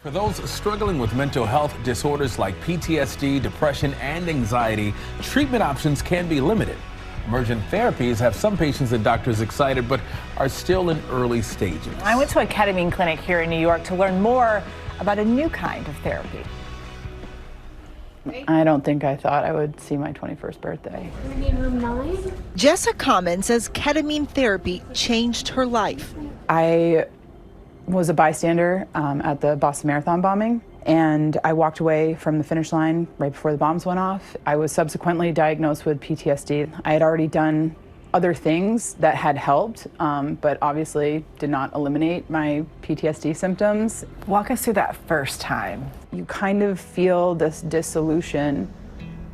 For those struggling with mental health disorders like PTSD, depression, and anxiety, treatment options can be limited. Emergent therapies have some patients and doctors excited, but are still in early stages. I went to a ketamine clinic here in New York to learn more about a new kind of therapy. I don't think I thought I would see my 21st birthday. Room 9? Jessa Common says ketamine therapy changed her life. I was a bystander at the Boston Marathon bombing, and I walked away from the finish line right before the bombs went off. I was subsequently diagnosed with PTSD. I had already done other things that had helped, but obviously did not eliminate my PTSD symptoms. Walk us through that first time. You kind of feel this dissolution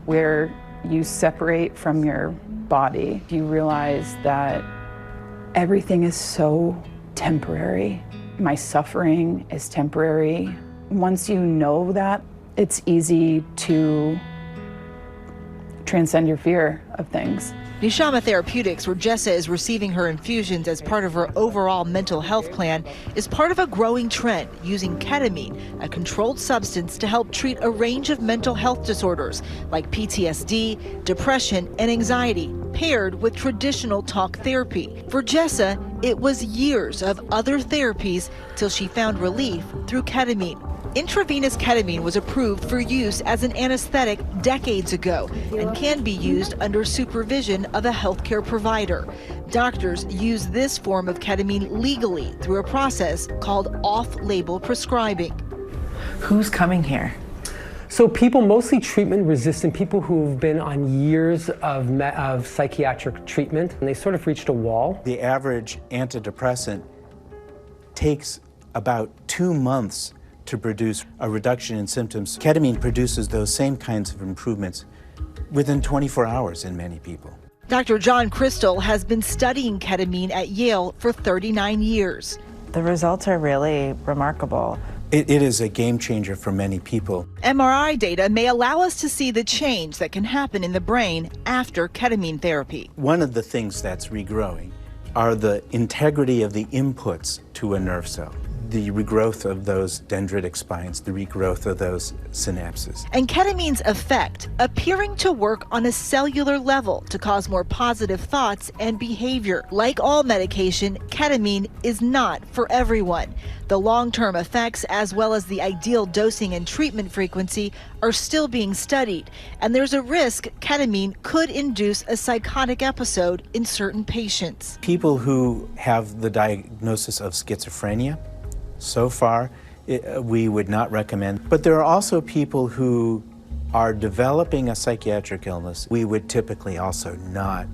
where you separate from your body. You realize that everything is so temporary. My suffering is temporary. Once you know that, it's easy to transcend your fear of things. Nushama Therapeutics, where Jessa is receiving her infusions as part of her overall mental health plan, is part of a growing trend using ketamine, a controlled substance, to help treat a range of mental health disorders like PTSD, depression, and anxiety, paired with traditional talk therapy. For Jessa, it was years of other therapies till she found relief through ketamine. Intravenous ketamine was approved for use as an anesthetic decades ago and can be used under supervision of a healthcare provider. Doctors use this form of ketamine legally through a process called off-label prescribing. Who's coming here? So people, mostly treatment-resistant people who've been on years of psychiatric treatment, and they sort of reached a wall. The average antidepressant takes about 2 months to produce a reduction in symptoms. Ketamine produces those same kinds of improvements within 24 hours in many people. Dr. John Crystal has been studying ketamine at Yale for 39 years. The results are really remarkable. It is a game changer for many people. MRI data may allow us to see the change that can happen in the brain after ketamine therapy. One of the things that's regrowing are the integrity of the inputs to a nerve cell. The regrowth of those dendritic spines, the regrowth of those synapses. And ketamine's effect appearing to work on a cellular level to cause more positive thoughts and behavior. Like all medication, ketamine is not for everyone. The long-term effects, as well as the ideal dosing and treatment frequency, are still being studied. And there's a risk ketamine could induce a psychotic episode in certain patients. People who have the diagnosis of schizophrenia, so far, we would not recommend. But there are also people who are developing a psychiatric illness. We would typically also not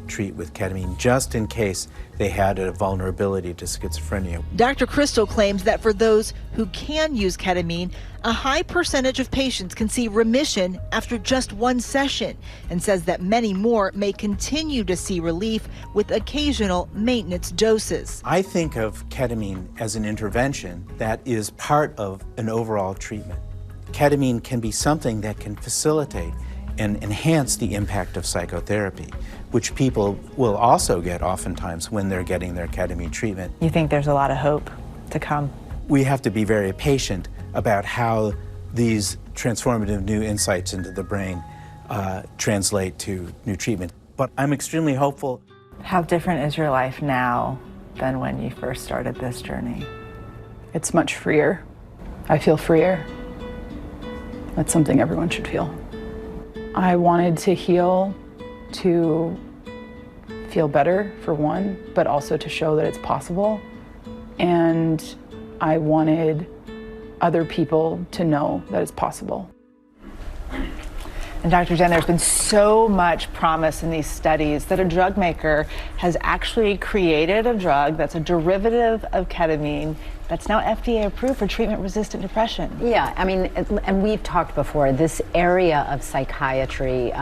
treat with ketamine, just in case they had a vulnerability to schizophrenia. Dr. Crystal claims that for those who can use ketamine, a high percentage of patients can see remission after just one session, and says that many more may continue to see relief with occasional maintenance doses. I think of ketamine as an intervention that is part of an overall treatment. Ketamine can be something that can facilitate and enhance the impact of psychotherapy, which people will also get oftentimes when they're getting their ketamine treatment. You think there's a lot of hope to come? We have to be very patient about how these transformative new insights into the brain translate to new treatment. But I'm extremely hopeful. How different is your life now than when you first started this journey? It's much freer. I feel freer. That's something everyone should feel. I wanted to heal, to feel better for one, but also to show that it's possible. And I wanted other people to know that it's possible. And Dr. Jen, there's been so much promise in these studies that a drug maker has actually created a drug that's a derivative of ketamine that's now FDA approved for treatment-resistant depression. Yeah, I mean, and we've talked before, this area of psychiatry,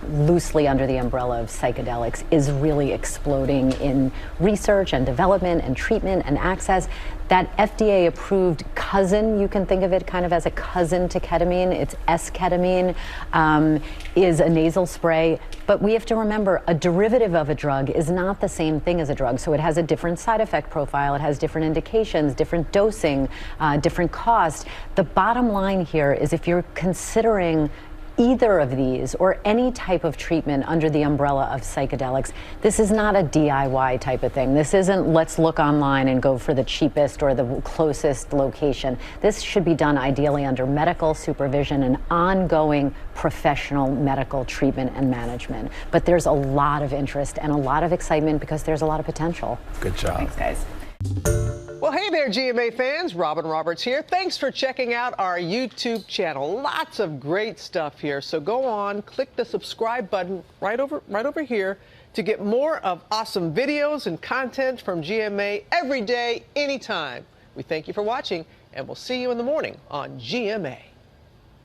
loosely under the umbrella of psychedelics, is really exploding in research and development and treatment and access. That FDA-approved cousin, you can think of it kind of as a cousin to ketamine, it's S-ketamine, is a nasal spray But we have to remember, a derivative of a drug is not the same thing as a drug. So it has a different side effect profile, it has different indications, different dosing, different cost. The bottom line here is if you're considering either of these or any type of treatment under the umbrella of psychedelics, this is not a DIY type of thing. This isn't let's look online and go for the cheapest or the closest location. This should be done ideally under medical supervision and ongoing professional medical treatment and management. But there's a lot of interest and a lot of excitement because there's a lot of potential. Good job. Thanks, guys. Well, hey there, GMA fans. Robin Roberts here. Thanks for checking out our YouTube channel. Lots of great stuff here. So go on, click the subscribe button right over here to get more of awesome videos and content from GMA every day, anytime. We thank you for watching, and we'll see you in the morning on GMA.